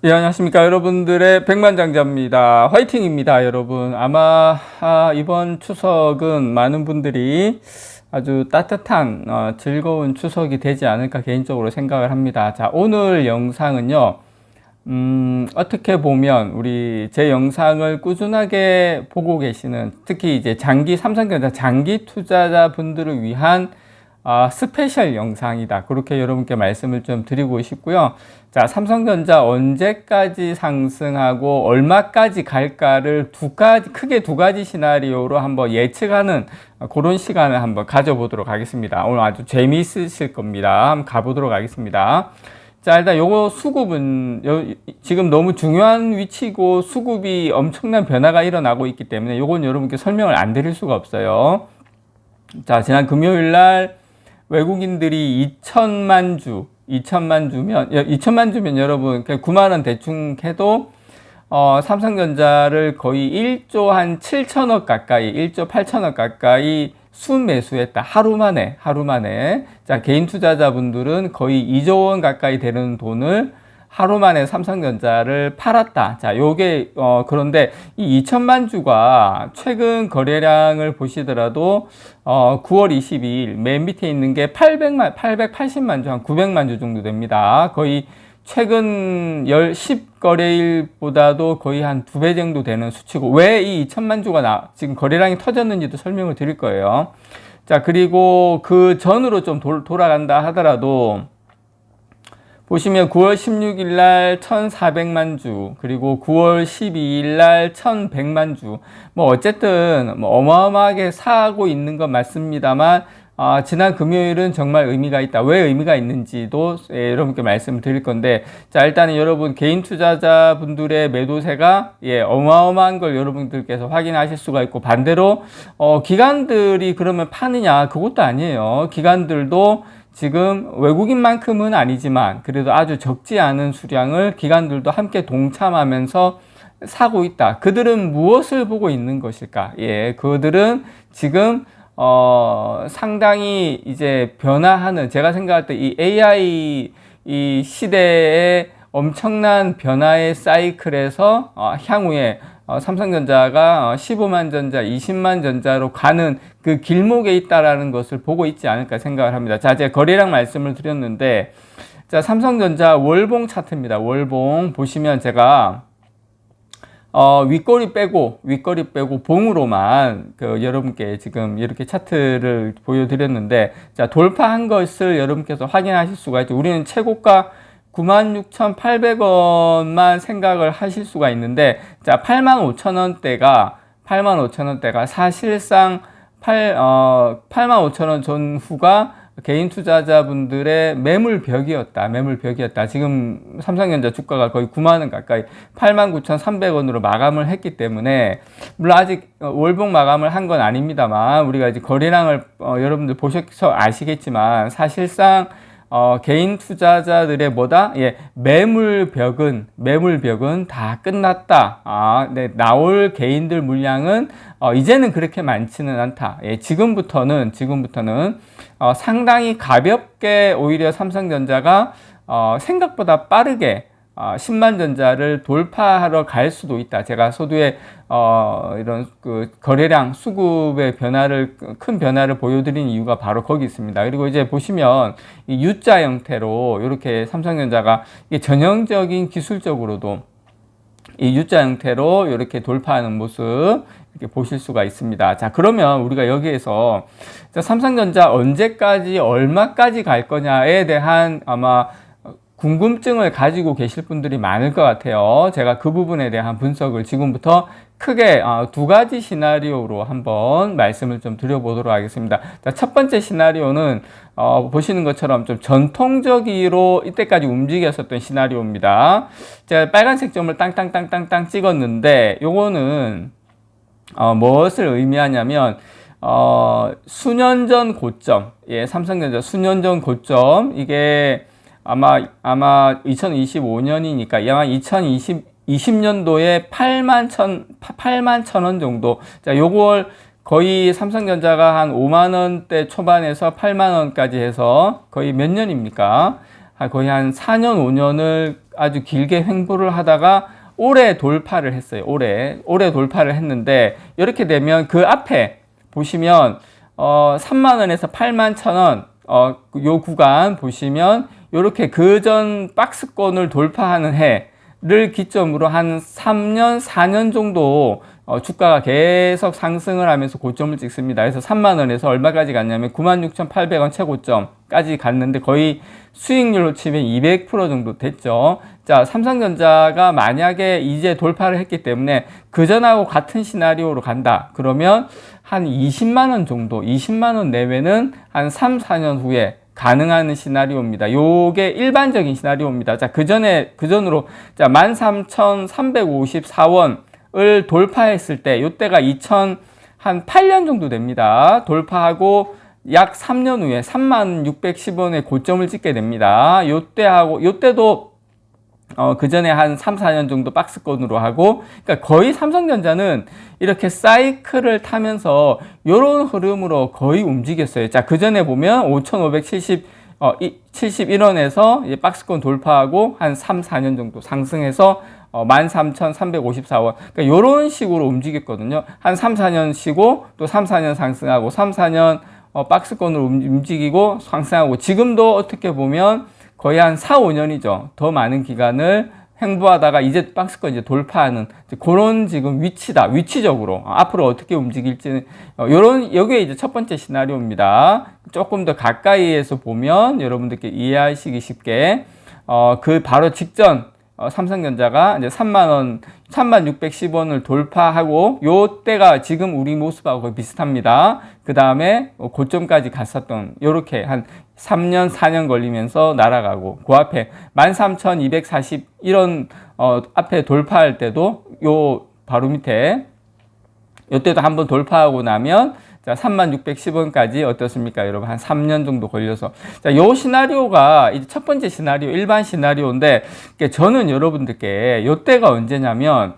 예, 안녕하십니까. 여러분들의 백만장자입니다. 화이팅입니다, 여러분. 아마, 이번 추석은 많은 분들이 아주 따뜻한, 즐거운 추석이 되지 않을까 개인적으로 생각을 합니다. 자, 오늘 영상은요, 어떻게 보면 제 영상을 꾸준하게 보고 계시는, 특히 이제 삼성전자 장기 투자자 분들을 위한 스페셜 영상이다. 그렇게 여러분께 말씀을 좀 드리고 싶고요. 자, 삼성전자 언제까지 상승하고 얼마까지 갈까를 크게 두 가지 시나리오로 한번 예측하는 그런 시간을 한번 가져보도록 하겠습니다. 오늘 아주 재미있으실 겁니다. 한번 가보도록 하겠습니다. 자, 일단 요거 수급은 지금 너무 중요한 위치고 수급이 엄청난 변화가 일어나고 있기 때문에 요건 여러분께 설명을 안 드릴 수가 없어요. 자, 지난 금요일 날 외국인들이 2천만 주면 여러분 9만원 대충 해도 삼성전자를 거의 1조 한 7천억 가까이 1조 8천억 가까이 순매수했다. 하루 만에. 자, 개인 투자자분들은 거의 2조 원 가까이 되는 돈을 하루 만에 삼성전자를 팔았다. 자, 요게, 그런데 이 2천만 주가 최근 거래량을 보시더라도, 9월 22일 맨 밑에 있는 게 880만 주, 한 900만 주 정도 됩니다. 거의 최근 10거래일보다도 거의 한 2배 정도 되는 수치고, 왜 이 2천만 주가 지금 거래량이 터졌는지도 설명을 드릴 거예요. 자, 그리고 그 전으로 좀 돌아간다 하더라도, 보시면 9월 16일 날 1,400만 주, 그리고 9월 12일 날 1,100만 주. 뭐 어쨌든 어마어마하게 사고 있는 건 맞습니다만, 지난 금요일은 정말 의미가 있다. 왜 의미가 있는지도 여러분께 말씀을 드릴 건데, 자, 일단은 여러분 개인 투자자분들의 매도세가 어마어마한 걸 여러분들께서 확인하실 수가 있고, 반대로 기관들이 그러면 파느냐? 그것도 아니에요. 기관들도 지금 외국인만큼은 아니지만 그래도 아주 적지 않은 수량을 기관들도 함께 동참하면서 사고 있다. 그들은 무엇을 보고 있는 것일까? 그들은 지금 상당히 이제 변화하는, 제가 생각할 때 이 AI 이 시대의 엄청난 변화의 사이클에서 향후에 삼성전자가 15만 전자, 20만 전자로 가는 그 길목에 있다라는 것을 보고 있지 않을까 생각을 합니다. 자, 제가 거래량 말씀을 드렸는데, 자, 삼성전자 월봉 차트입니다. 월봉 보시면 제가 윗꼬리 빼고 봉으로만 여러분께 지금 이렇게 차트를 보여드렸는데, 자, 돌파한 것을 여러분께서 확인하실 수가 있죠. 우리는 최고가 96,800원만 생각을 하실 수가 있는데, 자, 85,000원대가 사실상 85,000원 전후가 개인 투자자분들의 매물벽이었다. 지금 삼성전자 주가가 거의 9만원 가까이 89,300원으로 마감을 했기 때문에, 물론 아직 월봉 마감을 한 건 아닙니다만, 우리가 이제 거래량을 여러분들 보셔서 아시겠지만, 사실상 개인 투자자들의 매물벽은 다 끝났다. 나올 개인들 물량은 이제는 그렇게 많지는 않다. 지금부터는 상당히 가볍게 오히려 삼성전자가 생각보다 빠르게 10만 전자를 돌파하러 갈 수도 있다. 제가 소두에 이런 거래량 수급의 큰 변화를 보여드린 이유가 바로 거기 있습니다. 그리고 이제 보시면 이 U자 형태로 이렇게 삼성전자가 전형적인 기술적으로도 이 U자 형태로 이렇게 돌파하는 모습 이렇게 보실 수가 있습니다. 자, 그러면 우리가 여기에서 삼성전자 언제까지 얼마까지 갈 거냐에 대한 아마 궁금증을 가지고 계실 분들이 많을 것 같아요. 제가 그 부분에 대한 분석을 지금부터 크게 두 가지 시나리오로 한번 말씀을 좀 드려보도록 하겠습니다. 자, 첫 번째 시나리오는 보시는 것처럼 좀 전통적으로 이때까지 움직였었던 시나리오입니다. 제가 빨간색 점을 땅땅땅땅땅 찍었는데, 요거는 무엇을 의미하냐면 수년 전 고점, 삼성전자 수년 전 고점, 이게 아마 2025년이니까 아마 2020년도에 8만 1,000원 정도. 자, 요걸 거의 삼성전자가 한 5만 원대 초반에서 8만 원까지 해서 거의 몇 년입니까? 거의 한 4년, 5년을 아주 길게 횡보를 하다가 올해 돌파를 했어요. 올해 돌파를 했는데, 이렇게 되면 그 앞에 보시면 3만 원에서 8만 1,000원 요 구간 보시면 이렇게 그전 박스권을 돌파하는 해를 기점으로 한 3년, 4년 정도 주가가 계속 상승을 하면서 고점을 찍습니다. 그래서 3만 원에서 얼마까지 갔냐면 96,800원 최고점까지 갔는데 거의 수익률로 치면 200% 정도 됐죠. 자, 삼성전자가 만약에 이제 돌파를 했기 때문에 그전하고 같은 시나리오로 간다. 그러면 한 20만 원 정도, 20만 원 내외는 한 3, 4년 후에 가능한 시나리오입니다. 요게 일반적인 시나리오입니다. 자, 그전으로, 자, 13,354원을 돌파했을 때, 요때가 2008년 정도 됩니다. 돌파하고 약 3년 후에 3610원의 고점을 찍게 됩니다. 요때도 그 전에 한 3, 4년 정도 박스권으로 하고, 그러니까 거의 삼성전자는 이렇게 사이클을 타면서 요런 흐름으로 거의 움직였어요. 자, 그 전에 보면 5,571원에서 이제 박스권 돌파하고 한 3, 4년 정도 상승해서 13,354원. 그러니까 요런 식으로 움직였거든요. 한 3, 4년 쉬고 또 3, 4년 상승하고 3, 4년 박스권으로 움직이고 상승하고, 지금도 어떻게 보면 거의 한 4, 5년이죠. 더 많은 기간을 횡보하다가 이제 박스권 이제 돌파하는 그런 지금 위치적으로 앞으로 어떻게 움직일지는 여기에 이제 첫 번째 시나리오입니다. 조금 더 가까이에서 보면 여러분들께 이해하시기 쉽게 그 바로 직전 삼성전자가 이제 3610원을 돌파하고 요때가 지금 우리 모습하고 거의 비슷합니다. 그 다음에 고점까지 갔었던 요렇게 한 3년, 4년 걸리면서 날아가고, 그 앞에 13,241원 앞에 돌파할 때도 요 바로 밑에 요때도 한번 돌파하고 나면 자, 3610원까지 어떻습니까? 여러분, 한 3년 정도 걸려서. 자, 요 시나리오가 이제 첫 번째 시나리오, 일반 시나리오인데, 저는 여러분들께 요때가 언제냐면,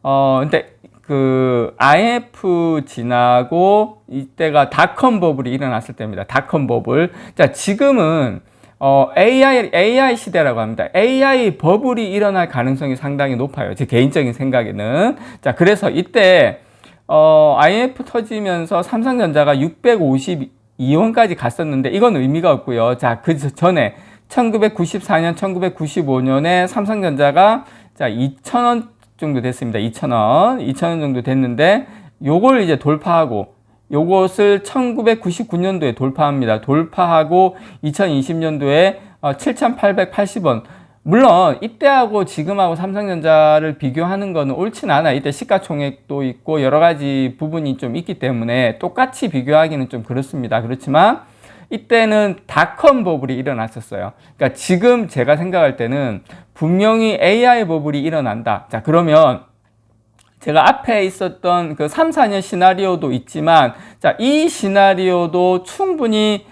근데 그 IMF 지나고 이때가 닷컴 버블이 일어났을 때입니다. 닷컴 버블. 자, 지금은 AI 시대라고 합니다. AI 버블이 일어날 가능성이 상당히 높아요. 제 개인적인 생각에는. 자, 그래서 이때 IMF 터지면서 삼성전자가 652원까지 갔었는데 이건 의미가 없고요. 자, 그 전에 1994년, 1995년에 삼성전자가 자, 2,000원 정도 됐습니다. 2,000원 정도 됐는데 요걸 이제 돌파하고 요것을 1999년도에 돌파합니다. 돌파하고 2020년도에 7,880원. 물론 이때하고 지금하고 삼성전자를 비교하는 거는 옳진 않아요. 이때 시가총액도 있고 여러 가지 부분이 좀 있기 때문에 똑같이 비교하기는 좀 그렇습니다. 그렇지만 이때는 닷컴 버블이 일어났었어요. 그러니까 지금 제가 생각할 때는 분명히 AI 버블이 일어난다. 자, 그러면 제가 앞에 있었던 그 3, 4년 시나리오도 있지만, 자, 이 시나리오도 충분히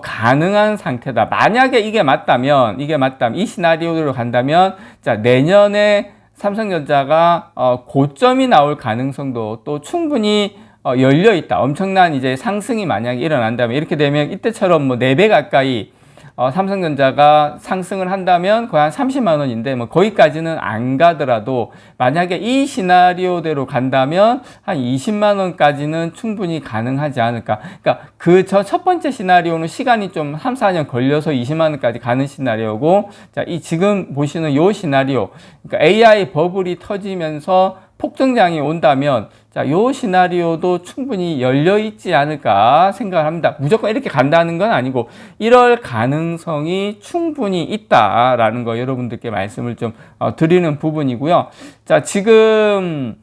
가능한 상태다. 만약에 이게 맞다면, 이 시나리오로 간다면, 자, 내년에 삼성전자가 고점이 나올 가능성도 또 충분히 열려 있다. 엄청난 이제 상승이 만약에 일어난다면, 이렇게 되면 이때처럼 뭐 4배 가까이 삼성전자가 상승을 한다면 거의 한 30만 원인데 뭐 거기까지는 안 가더라도 만약에 이 시나리오대로 간다면 한 20만 원까지는 충분히 가능하지 않을까. 그러니까 그 첫 번째 시나리오는 시간이 좀 3, 4년 걸려서 20만 원까지 가는 시나리오고, 자, 이 지금 보시는 요 시나리오, 그러니까 AI 버블이 터지면서 폭등장이 온다면, 자, 요 시나리오도 충분히 열려 있지 않을까 생각을 합니다. 무조건 이렇게 간다는 건 아니고 이럴 가능성이 충분히 있다라는 거 여러분들께 말씀을 좀 드리는 부분이고요. 자, 지금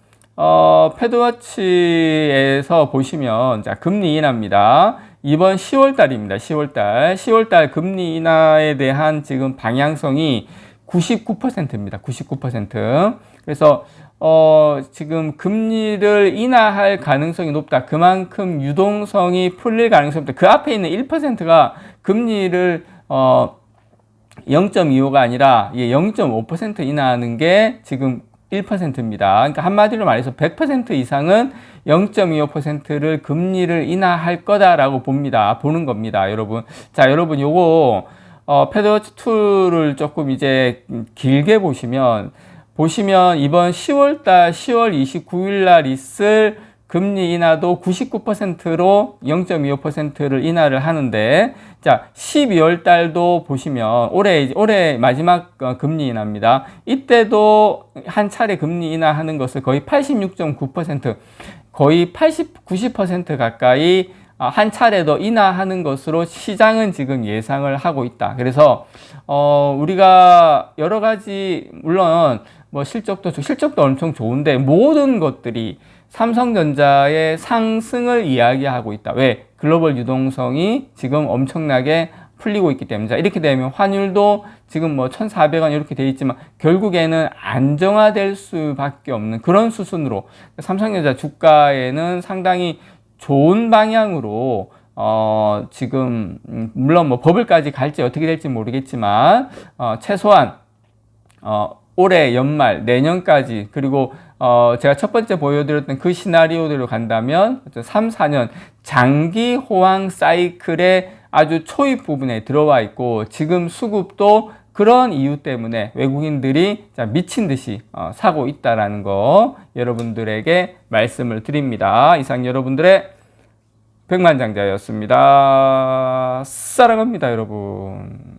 패드워치에서 보시면, 자, 금리 인하입니다. 이번 10월 달입니다. 10월 달 금리 인하에 대한 지금 방향성이 99%입니다. 99%. 그래서 지금 금리를 인하할 가능성이 높다. 그만큼 유동성이 풀릴 가능성이 높다. 그 앞에 있는 1%가 금리를 0.25가 아니라 0.5% 인하하는 게 지금 1%입니다. 그러니까 한마디로 말해서 100% 이상은 0.25%를 금리를 인하할 거다라고 보는 겁니다, 여러분. 자, 여러분, 요거 패드워치 2를 조금 이제 길게 보시면 이번 10월달 10월 29일 날 있을 금리 인하도 99%로 0.25%를 인하를 하는데, 자, 12월 달도 보시면 올해 마지막 금리 인하입니다. 이때도 한 차례 금리 인하하는 것을 거의 86.9%, 거의 90% 가까이 한 차례 더 인하하는 것으로 시장은 지금 예상을 하고 있다. 그래서 우리가 여러 가지, 물론 뭐 실적도 엄청 좋은데 모든 것들이 삼성전자의 상승을 이야기하고 있다. 왜? 글로벌 유동성이 지금 엄청나게 풀리고 있기 때문이다. 이렇게 되면 환율도 지금 뭐 1,400원 이렇게 돼 있지만 결국에는 안정화될 수밖에 없는 그런 수순으로 삼성전자 주가에는 상당히 좋은 방향으로 지금 물론 뭐 버블까지 갈지 어떻게 될지 모르겠지만 최소한 올해 연말 내년까지, 그리고 제가 첫 번째 보여드렸던 그 시나리오대로 간다면 3, 4년 장기 호황 사이클의 아주 초입 부분에 들어와 있고, 지금 수급도 그런 이유 때문에 외국인들이 미친 듯이 사고 있다라는 거 여러분들에게 말씀을 드립니다. 이상 여러분들의 백만장자였습니다. 사랑합니다, 여러분.